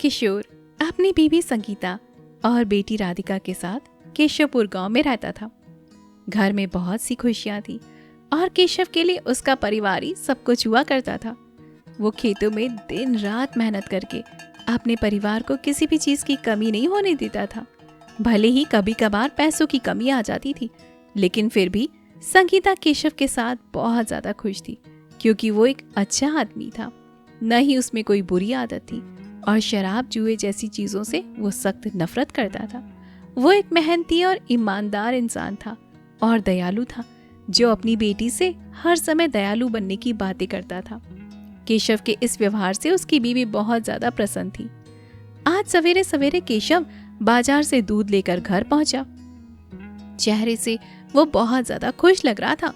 किशोर अपनी बीवी संगीता और बेटी राधिका के साथ केशवपुर गांव में रहता था। घर में बहुत सी खुशियां थी और केशव के लिए उसका परिवार ही सब कुछ हुआ करता था। वो खेतों में दिन रात मेहनत करके अपने परिवार को किसी भी चीज की कमी नहीं होने देता था। भले ही कभी कभार पैसों की कमी आ जाती थी, लेकिन फिर भी संगीता केशव के साथ बहुत ज्यादा खुश थी, क्योंकि वो एक अच्छा आदमी था। न ही उसमें कोई बुरी आदत थी और शराब जुए जैसी चीजों से वो सख्त नफरत करता था। वो एक मेहनती और ईमानदार इंसान था और दयालु था, जो अपनी बेटी से हर समय दयालु बनने की बातें करता था। केशव के इस व्यवहार से उसकी बीवी बहुत ज्यादा प्रसन्न थी। आज सवेरे सवेरे केशव बाजार से दूध लेकर घर पहुंचा। चेहरे से वो बहुत ज्यादा खुश लग रहा था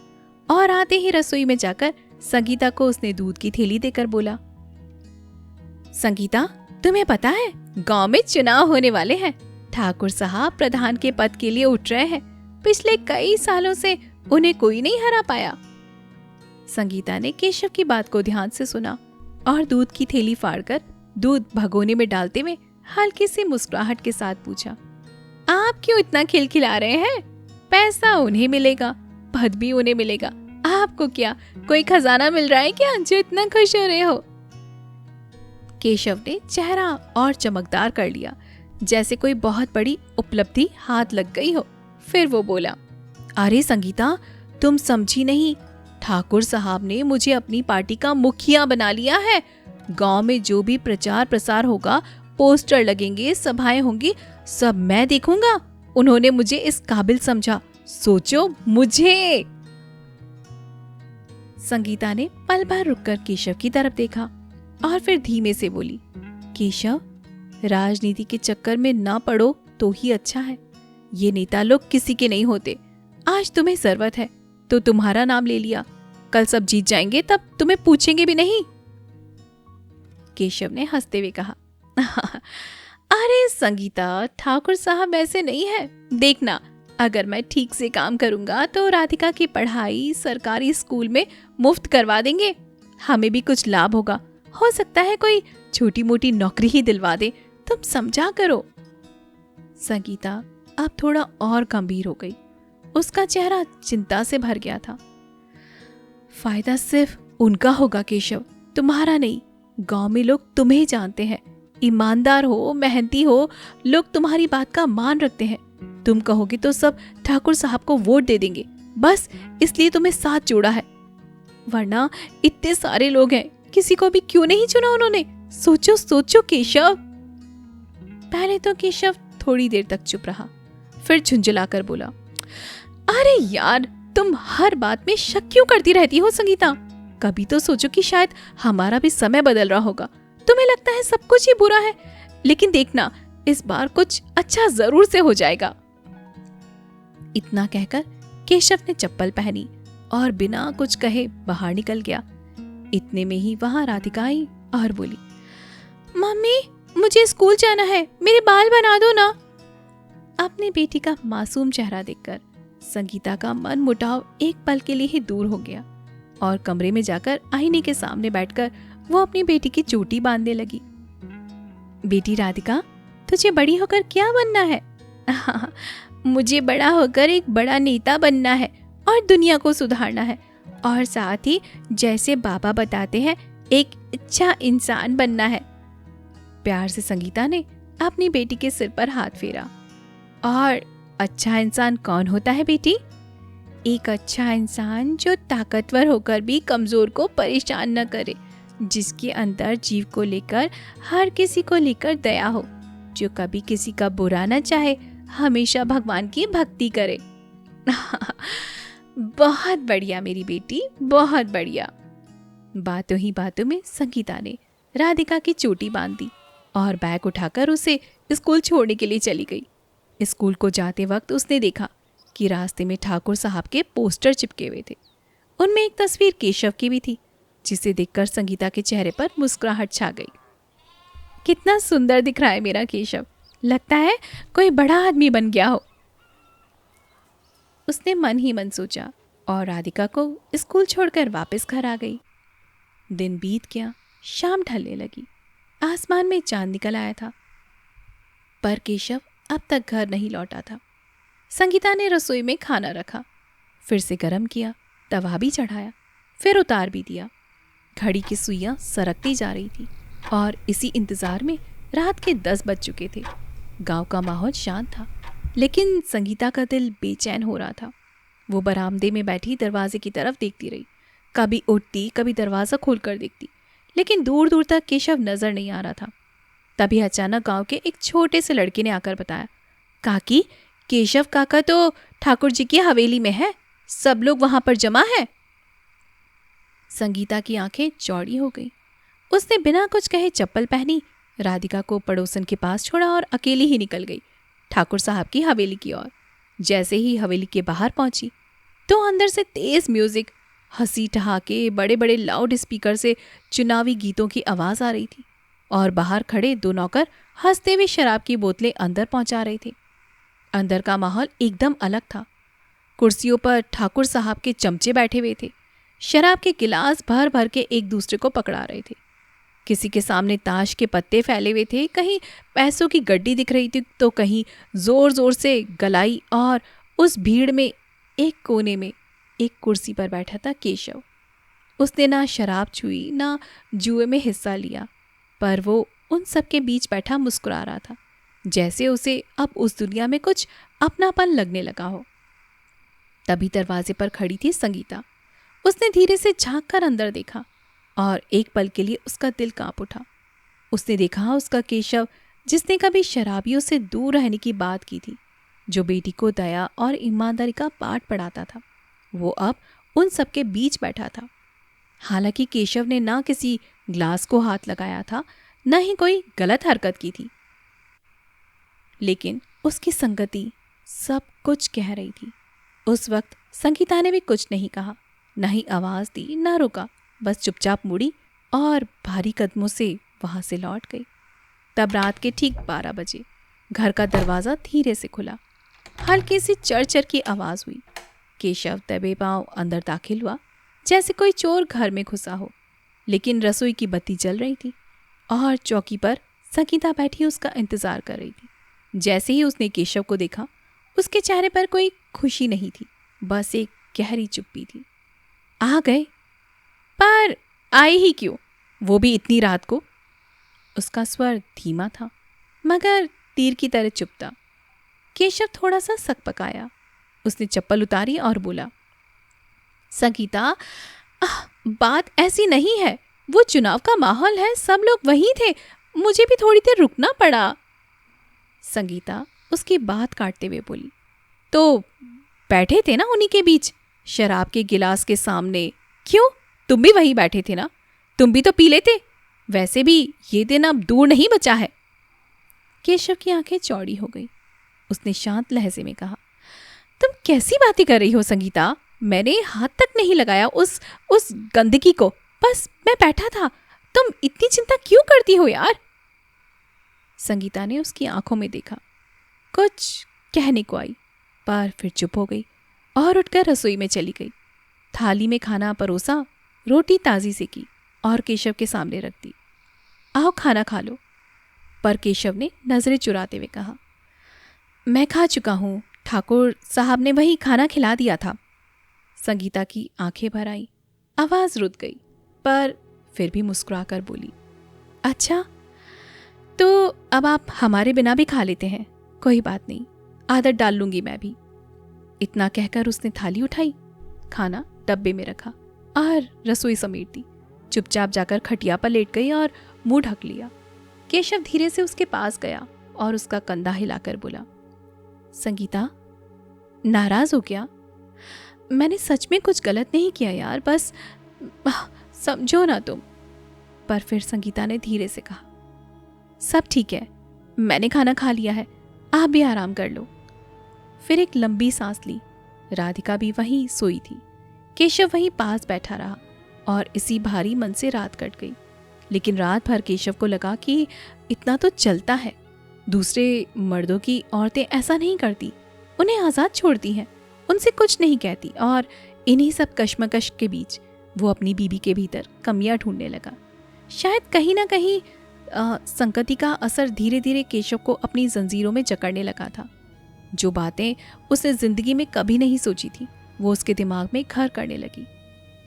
और आते ही रसोई में जाकर संगीता को उसने दूध की थैली देकर बोला, संगीता, तुम्हें पता है गांव में चुनाव होने वाले हैं। ठाकुर साहब प्रधान के पद के लिए उठ रहे हैं। पिछले कई सालों से उन्हें कोई नहीं हरा पाया। संगीता ने केशव की बात को ध्यान से सुना और दूध की थैली फाड़कर दूध भगोने में डालते हुए हल्की सी मुस्कुराहट के साथ पूछा, आप क्यों इतना खिलखिला रहे हैं? पैसा उन्हें मिलेगा, पद भी उन्हें मिलेगा। आपको क्या कोई खजाना मिल रहा है क्या, जो इतना खुश हो रहे हो? केशव ने चेहरा और चमकदार कर लिया, जैसे कोई बहुत बड़ी उपलब्धि हाथ लग गई हो। फिर वो बोला, अरे संगीता, तुम समझी नहीं। ठाकुर साहब ने मुझे अपनी पार्टी का मुखिया बना लिया है। गांव में जो भी प्रचार प्रसार होगा, पोस्टर लगेंगे, सभाएं होंगी, सब मैं देखूंगा। उन्होंने मुझे इस काबिल समझा। सोचो, मुझे। संगीता ने पल भर रुककर केशव की तरफ देखा और फिर धीमे से बोली, केशव, राजनीति के चक्कर में ना पड़ो तो ही अच्छा है। ये नेता लोग किसी के नहीं होते। आज तुम्हें जरूरत है तो तुम्हारा नाम ले लिया, कल सब जीत जाएंगे, तब तुम्हें पूछेंगे भी नहीं। केशव ने हंसते हुए कहा, अरे संगीता, ठाकुर साहब ऐसे नहीं है। देखना, अगर मैं ठीक से काम करूंगा तो राधिका की पढ़ाई सरकारी स्कूल में मुफ्त करवा देंगे। हमें भी कुछ लाभ होगा। हो सकता है कोई छोटी मोटी नौकरी ही दिलवा दे। तुम समझा करो। संगीता अब थोड़ा और गंभीर हो गई। उसका चेहरा चिंता से भर गया था। फायदा सिर्फ उनका होगा केशव, तुम्हारा नहीं। गांव में लोग तुम्हें जानते हैं, ईमानदार हो, मेहनती हो, लोग तुम्हारी बात का मान रखते हैं। तुम कहोगे तो सब ठाकुर साहब को वोट दे देंगे, बस इसलिए तुम्हें साथ जोड़ा है। वरना इतने सारे लोग हैं, किसी को भी क्यों नहीं चुना उन्होंने? सोचो सोचो केशव। पहले तो केशव थोड़ी देर तक चुप रहा, फिर झुंझलाकर बोला, अरे यार, तुम हर बात में शक क्यों करती रहती हो संगीता? कभी तो सोचो कि शायद हमारा भी समय बदल रहा होगा। तुम्हें लगता है सब कुछ ही बुरा है, लेकिन देखना, इस बार कुछ अच्छा जरूर से हो जाएगा। इतना कहकर केशव ने चप्पल पहनी और बिना कुछ कहे बाहर निकल गया। इतने में ही वहां राधिका आई और बोली, मम्मी, मुझे स्कूल जाना है, मेरे बाल बना दो ना। अपनी बेटी का मासूम चेहरा देखकर संगीता का मन मुटाव एक पल के लिए ही दूर हो गया और कमरे में जाकर आईने के सामने बैठकर वो अपनी बेटी की चोटी बांधने लगी। बेटी राधिका, तुझे बड़ी होकर क्या बनना है? मुझे बड़ा होकर एक बड़ा नेता बनना है और दुनिया को सुधारना है, और साथ ही जैसे बाबा बताते हैं, एक अच्छा इंसान बनना है। प्यार से संगीता ने अपनी बेटी के सिर पर हाथ फेरा। और अच्छा इंसान कौन होता है बेटी? एक अच्छा इंसान जो ताकतवर होकर भी कमजोर को परेशान न करे, जिसके अंदर जीव को लेकर, हर किसी को लेकर दया हो, जो कभी किसी का बुरा न चाहे, हमेशा भगवान की भक्ति करे। बहुत बढ़िया मेरी बेटी, बहुत बढ़िया। बातों ही बातों में संगीता ने राधिका की चोटी बांध दी और बैग उठाकर उसे स्कूल छोड़ने के लिए चली गई। स्कूल को जाते वक्त उसने देखा कि रास्ते में ठाकुर साहब के पोस्टर चिपके हुए थे। उनमें एक तस्वीर केशव की भी थी, जिसे देखकर संगीता के चेहरे पर मुस्कुराहट छा गई। कितना सुंदर दिख रहा है मेरा केशव, लगता है कोई बड़ा आदमी बन गया हो, उसने मन ही मन सोचा और राधिका को स्कूल छोड़कर वापस घर आ गई। दिन बीत गया, शाम ढलने लगी। आसमान में चांद निकल आया था। पर केशव अब तक घर नहीं लौटा था। संगीता ने रसोई में खाना रखा, फिर से गर्म किया, तवा भी चढ़ाया, फिर उतार भी दिया। घड़ी की सुइयां सरकती जा रही थी और इसी इंतजार में रात के 10 बज चुके थे। गांव का माहौल शांत था, लेकिन संगीता का दिल बेचैन हो रहा था। वो बरामदे में बैठी दरवाजे की तरफ देखती रही, कभी उठती, कभी दरवाज़ा खोल कर देखती, लेकिन दूर दूर तक केशव नजर नहीं आ रहा था। तभी अचानक गांव के एक छोटे से लड़के ने आकर बताया, काकी, केशव काका तो ठाकुर जी की हवेली में है, सब लोग वहां पर जमा है। संगीता की आंखें चौड़ी हो गई। उसने बिना कुछ कहे चप्पल पहनी, राधिका को पड़ोसन के पास छोड़ा और अकेली ही निकल गई ठाकुर साहब की हवेली की ओर। जैसे ही हवेली के बाहर पहुंची तो अंदर से तेज म्यूजिक, हंसी ठहाके, बड़े बड़े लाउड स्पीकर से चुनावी गीतों की आवाज आ रही थी और बाहर खड़े 2 नौकर हंसते हुए शराब की बोतलें अंदर पहुंचा रहे थे। अंदर का माहौल एकदम अलग था। कुर्सियों पर ठाकुर साहब के चमचे बैठे हुए थे, शराब के गिलास भर भर के एक दूसरे को पकड़ा रहे थे। किसी के सामने ताश के पत्ते फैले हुए थे, कहीं पैसों की गड्डी दिख रही थी तो कहीं जोर जोर से गलाई। और उस भीड़ में एक कोने में एक कुर्सी पर बैठा था केशव। उसने ना शराब छुई, ना जुए में हिस्सा लिया, पर वो उन सब के बीच बैठा मुस्कुरा रहा था, जैसे उसे अब उस दुनिया में कुछ अपनापन लगने लगा हो। तभी दरवाजे पर खड़ी थी संगीता। उसने धीरे से झांक कर अंदर देखा और एक पल के लिए उसका दिल कांप उठा। उसने देखा उसका केशव, जिसने कभी शराबियों से दूर रहने की बात की थी, जो बेटी को दया और ईमानदारी का पाठ पढ़ाता था, वो अब उन सबके बीच बैठा था। हालांकि केशव ने ना किसी ग्लास को हाथ लगाया था, न ही कोई गलत हरकत की थी, लेकिन उसकी संगति सब कुछ कह रही थी। उस वक्त संगीता ने भी कुछ नहीं कहा, न ही आवाज दी, न रुका, बस चुपचाप मुड़ी और भारी कदमों से वहां से लौट गई। तब रात के ठीक 12 बजे घर का दरवाजा धीरे से खुला। हल्की सी चरचर की आवाज हुई। केशव दबे पांव अंदर दाखिल हुआ, जैसे कोई चोर घर में घुसा हो। लेकिन रसोई की बत्ती जल रही थी और चौकी पर संगीता बैठी उसका इंतजार कर रही थी। जैसे ही उसने केशव को देखा, उसके चेहरे पर कोई खुशी नहीं थी, बस एक गहरी चुप्पी थी। आ गए? पर आए ही क्यों, वो भी इतनी रात को? उसका स्वर धीमा था, मगर तीर की तरह चुप था। केशव थोड़ा सा सकपकाया। उसने चप्पल उतारी और बोला, संगीता, बात ऐसी नहीं है, वो चुनाव का माहौल है, सब लोग वहीं थे, मुझे भी थोड़ी देर रुकना पड़ा। संगीता उसकी बात काटते हुए बोली, तो बैठे थे ना उन्हीं के बीच, शराब के गिलास के सामने। क्यों, तुम भी वहीं बैठे थे ना, तुम भी तो पी लेते, वैसे भी ये दिन अब दूर नहीं बचा है। केशव की आंखें चौड़ी हो गई। उसने शांत लहजे में कहा, तुम कैसी बातें कर रही हो संगीता, मैंने हाथ तक नहीं लगाया उस गंदगी को, बस मैं बैठा था, तुम इतनी चिंता क्यों करती हो यार? संगीता ने उसकी आंखों में देखा, कुछ कहने को आई, पर फिर चुप हो गई और उठकर रसोई में चली गई। थाली में खाना परोसा, रोटी ताजी से की और केशव के सामने रख दी। आओ खाना खा लो। पर केशव ने नजरें चुराते हुए कहा, मैं खा चुका हूँ, ठाकुर साहब ने वही खाना खिला दिया था। संगीता की आंखें भर आई, आवाज रुक गई, पर फिर भी मुस्कुराकर बोली, अच्छा, तो अब आप हमारे बिना भी खा लेते हैं, कोई बात नहीं, आदत डाल लूंगी मैं भी। इतना कहकर उसने थाली उठाई, खाना डब्बे में रखा और रसोई समेट दी। चुपचाप जाकर खटिया पर लेट गई और मुंह ढक लिया। केशव धीरे से उसके पास गया और उसका कंधा हिलाकर बोला, संगीता, नाराज हो क्या? मैंने सच में कुछ गलत नहीं किया यार, बस समझो ना तुम। पर फिर संगीता ने धीरे से कहा, सब ठीक है, मैंने खाना खा लिया है, आप भी आराम कर लो। फिर एक लंबी सांस ली। राधिका भी वहीं सोई थी। केशव वहीं पास बैठा रहा और इसी भारी मन से रात कट गई। लेकिन रात भर केशव को लगा कि इतना तो चलता है, दूसरे मर्दों की औरतें ऐसा नहीं करती, उन्हें आज़ाद छोड़ती हैं, उनसे कुछ नहीं कहती। और इन्हीं सब कश्मकश के बीच वो अपनी बीबी के भीतर कमियां ढूंढने लगा। शायद कहीं ना कहीं संगति का असर धीरे धीरे केशव को अपनी जंजीरों में जकड़ने लगा था। जो बातें उसने जिंदगी में कभी नहीं सोची थी वो उसके दिमाग में घर करने लगी।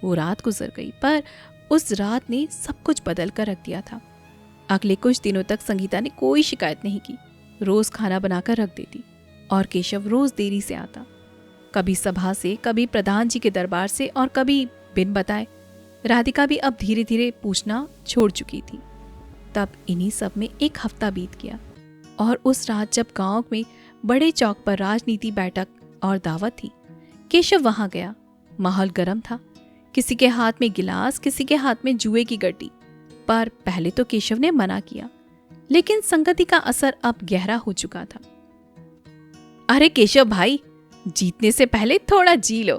वो रात गुजर गई, पर उस रात ने सब कुछ बदल कर रख दिया था। अगले कुछ दिनों तक संगीता ने कोई शिकायत नहीं की। रोज खाना बनाकर रख देती और केशव रोज देरी से आता, कभी सभा से, कभी प्रधान जी के दरबार से और कभी बिन बताए। राधिका भी अब धीरे धीरे पूछना छोड़ चुकी थी। तब इन्हीं सब में एक हफ्ता बीत गया और उस रात जब गांव में बड़े चौक पर राजनीति बैठक और दावत थी, केशव वहां गया। माहौल गर्म था, किसी के हाथ में गिलास, किसी के हाथ में जुए की गड्डी। पर पहले तो केशव ने मना किया, लेकिन संगति का असर अब गहरा हो चुका था। अरे केशव भाई, जीतने से पहले थोड़ा जी लो।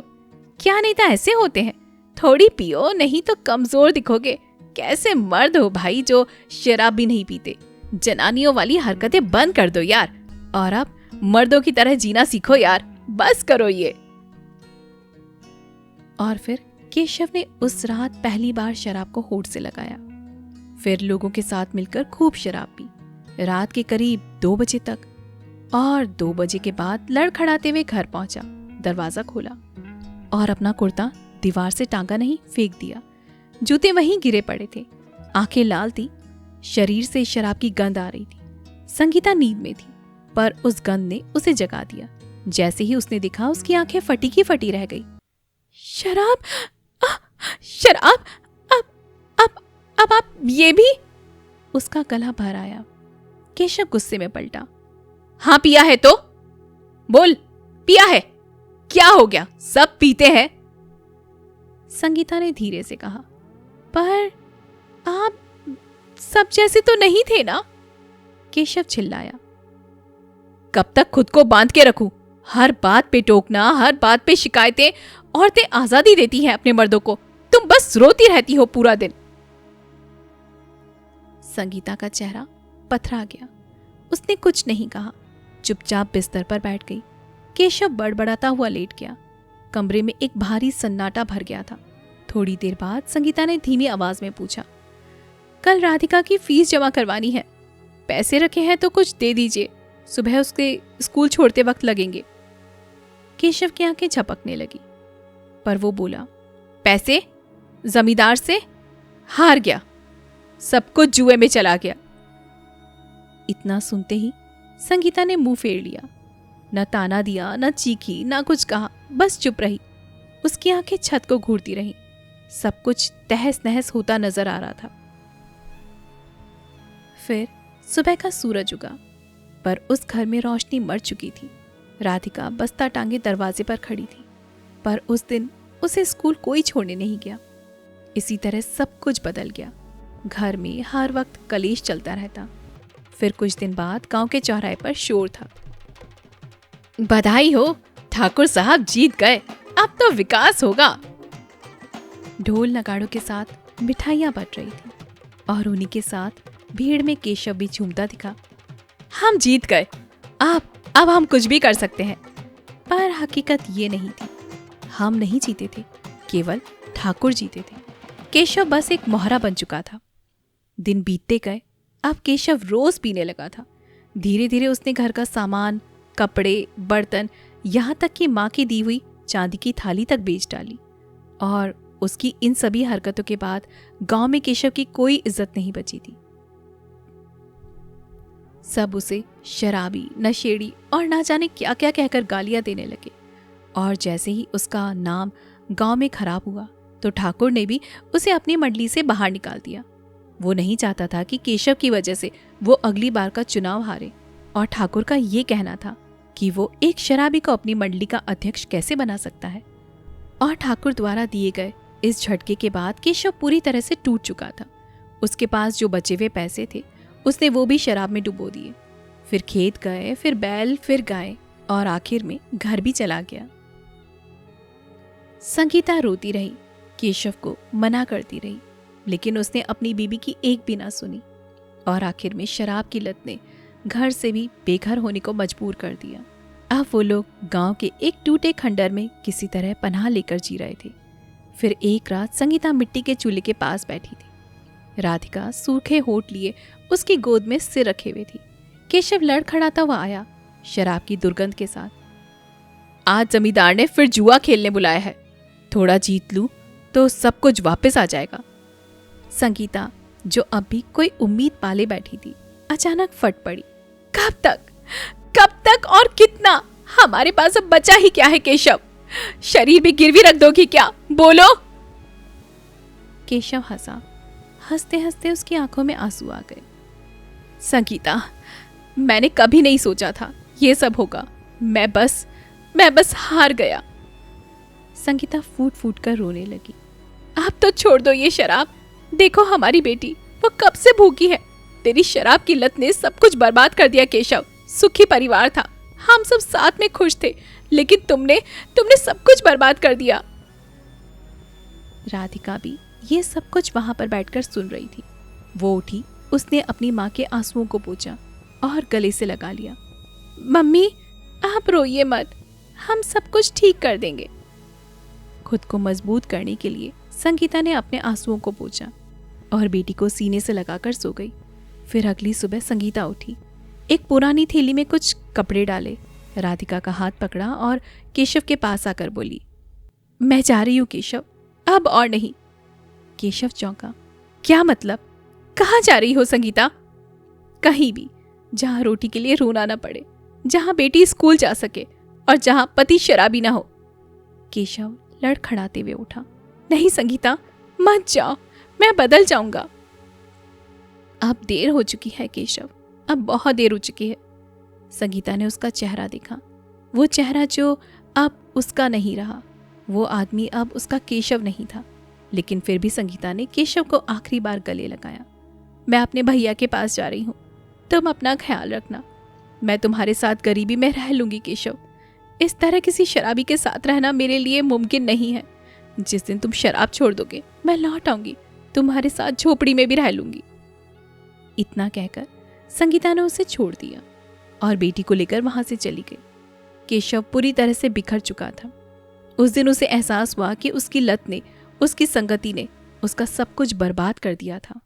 क्या नेता ऐसे होते हैं, थोड़ी पियो नहीं तो कमजोर दिखोगे। कैसे मर्द हो भाई जो शराब भी नहीं पीते। जनानियों वाली हरकतें बंद कर दो यार, और अब मर्दों की तरह जीना सीखो यार, बस करो ये। और फिर केशव ने उस रात पहली बार शराब को होठ से लगाया। फिर लोगों के साथ मिलकर खूब शराब पी, रात के करीब 2 बजे तक। और 2 बजे के बाद लड़खड़ाते हुए घर पहुंचा, दरवाजा खोला और अपना कुर्ता दीवार से टांगा नहीं, फेंक दिया। जूते वहीं गिरे पड़े थे, आंखें लाल थी, शरीर से शराब की गंध आ रही थी। संगीता नींद में थी, पर उस गंध ने उसे जगा दिया। जैसे ही उसने देखा, उसकी आंखें फटी की फटी रह गई। शराब, शराब, अब आप ये भी? उसका गला भर आया। केशव गुस्से में पलटा। हाँ पिया है तो बोल, पिया है? क्या हो गया, सब पीते हैं। संगीता ने धीरे से कहा, पर आप सब जैसे तो नहीं थे ना। केशव चिल्लाया। कब तक खुद को बांध के रखूं? हर बात पे टोकना, हर बात पे शिकायतें। औरतें आजादी देती हैं अपने मर्दों को, तुम बस रोती रहती हो पूरा दिन। संगीता का चेहरा पथरा गया। उसने कुछ नहीं कहा, चुपचाप बिस्तर पर बैठ गई। केशव बड़बड़ाता हुआ लेट गया। कमरे में एक भारी सन्नाटा भर गया था। थोड़ी देर बाद संगीता ने धीमी आवाज में पूछा, कल राधिका की फीस जमा करवानी है, पैसे रखे हैं तो कुछ दे दीजिए, सुबह उसके स्कूल छोड़ते वक्त लगेंगे। केशव की आंखें झपकने लगी, पर वो बोला, पैसे? जमींदार से? हार गया, सब कुछ जुए में चला गया। इतना सुनते ही संगीता ने मुंह फेर लिया। न ताना दिया, न चीखी, न कुछ कहा, बस चुप रही। उसकी आंखें छत को घूरती रहीं। सब कुछ तहस नहस होता नजर आ रहा था। फिर सुबह का सूरज उगा, पर उस घर में रोशनी मर चुकी थी। राधिका बस्ता टांगे दरवाजे पर खड़ी थी, पर उस दिन उसे स्कूल कोई छोड़ने नहीं गया। इसी तरह सब कुछ बदल गया। घर में हर वक्त कलेश चलता रहता। फिर कुछ दिन बाद गांव के चौराहे पर शोर था। बधाई हो, ठाकुर साहब जीत गए, अब तो विकास होगा। ढोल नगाड़ों के साथ मिठाइयां बट रही थी और उन्हीं के साथ भीड़ में केशव भी झूमता दिखा। हम जीत गए, अब हम कुछ भी कर सकते हैं। पर हकीकत ये नहीं थी। हम नहीं जीते थे, केवल ठाकुर जीते थे। केशव बस एक मोहरा बन चुका था। दिन बीतते गए, अब केशव रोज पीने लगा था। धीरे धीरे उसने घर का सामान, कपड़े, बर्तन, यहाँ तक कि माँ की दी हुई चांदी की थाली तक बेच डाली। और उसकी इन सभी हरकतों के बाद गांव में केशव की कोई इज्जत नहीं बची थी। सब उसे शराबी, नशेड़ी और ना जाने क्या क्या कहकर गालियां देने लगे। और जैसे ही उसका नाम गांव में खराब हुआ, तो ठाकुर ने भी उसे अपनी मंडली से बाहर निकाल दिया। वो नहीं चाहता था कि केशव की वजह से वो अगली बार का चुनाव हारे। और ठाकुर का ये कहना था कि वो एक शराबी को अपनी मंडली का अध्यक्ष कैसे बना सकता है। और ठाकुर द्वारा दिए गए इस झटके के बाद केशव पूरी तरह से टूट चुका था। उसके पास जो बचे हुए पैसे थे, उसने वो भी शराब में डुबो दिए। फिर खेत गए, फिर बैल, फिर गाय, और आखिर में घर भी चला गया। संगीता रोती रही, केशव को मना करती रही, लेकिन उसने अपनी बीबी की एक भी ना सुनी। और आखिर में शराब की लत ने घर से भी बेघर होने को मजबूर कर दिया। अब वो लोग गांव के एक टूटे खंडर में किसी तरह पनाह लेकर जी रहे थे। फिर एक रात संगीता मिट्टी के चूल्हे के पास बैठी थी। राधिका सूखे होठ लिए उसकी गोद में सिर रखे हुए थी। केशव लड़खड़ाता हुआ आया, शराब की दुर्गंध के साथ। आज जमींदार ने फिर जुआ खेलने बुलाया है, थोड़ा जीत लूं तो सब कुछ वापस आ जाएगा। संगीता, जो अब भी कोई उम्मीद पाले बैठी थी, अचानक फट पड़ी। कब तक और कितना? हमारे पास अब बचा ही क्या है केशव? शरीर भी गिरवी रख दोगी क्या? बोलो। केशव हंसा। हंसते हंसते उसकी आंखों में आंसू आ गए। संगीता, मैंने कभी नहीं सोचा था ये सब होगा। मैं बस हार गया। संगीता फूट फूट कर रोने लगी। आप तो छोड़ दो ये शराब। देखो हमारी बेटी, वो कब से भूखी है। तेरी शराब की लत ने सब कुछ बर्बाद कर दिया केशव। सुखी परिवार था, हम सब साथ में खुश थे, लेकिन तुमने सब कुछ बर्बाद कर दिया। राधिका भी ये सब कुछ वहां पर बैठकर सुन रही थी। वो उठी, उसने अपनी माँ के आंसुओं को पोंछा और गले से लगा लिया। मम्मी, आप रोइए मत, हम सब कुछ ठीक कर देंगे। खुद को मजबूत करने के लिए संगीता ने अपने आंसुओं को पोंछा और बेटी को सीने से लगाकर सो गई। फिर अगली सुबह संगीता उठी, एक पुरानी थैली में कुछ कपड़े डाले, राधिका का हाथ पकड़ा और केशव के पास आकर बोली, मैं जा रही हूँ केशव, अब और नहीं। केशव चौंका। क्या मतलब? कहाँ जा रही हो संगीता? कहीं भी, जहाँ रोटी के लिए रोना ना पड़े, जहाँ बेटी स्कूल जा सके और जहाँ पति शराबी ना हो। केशव लड़खड़ाते हुए उठा। नहीं संगीता, मत जाओ, मैं बदल जाऊंगा। अब देर हो चुकी है केशव, अब बहुत देर हो चुकी है। संगीता ने उसका चेहरा देखा, वो चेहरा जो अब उसका नहीं रहा। वो आदमी अब उसका केशव नहीं था। लेकिन फिर भी संगीता ने केशव को आखिरी बार गले लगाया। मैं अपने भैया के पास जा रही हूँ, तुम अपना ख्याल रखना। मैं तुम्हारे साथ गरीबी में रह लूंगी केशव। इस तरह किसी शराबी के साथ रहना मेरे लिए मुमकिन नहीं है। जिस दिन तुम शराब छोड़ दोगे, मैं लौट आऊंगी, तुम्हारे साथ झोपड़ी में भी रह लूंगी। इतना कहकर संगीता ने उसे छोड़ दिया और बेटी को लेकर वहां से चली गई। केशव पूरी तरह से बिखर चुका था। उस दिन उसे एहसास हुआ कि उसकी लत ने, उसकी संगति ने उसका सब कुछ बर्बाद कर दिया था।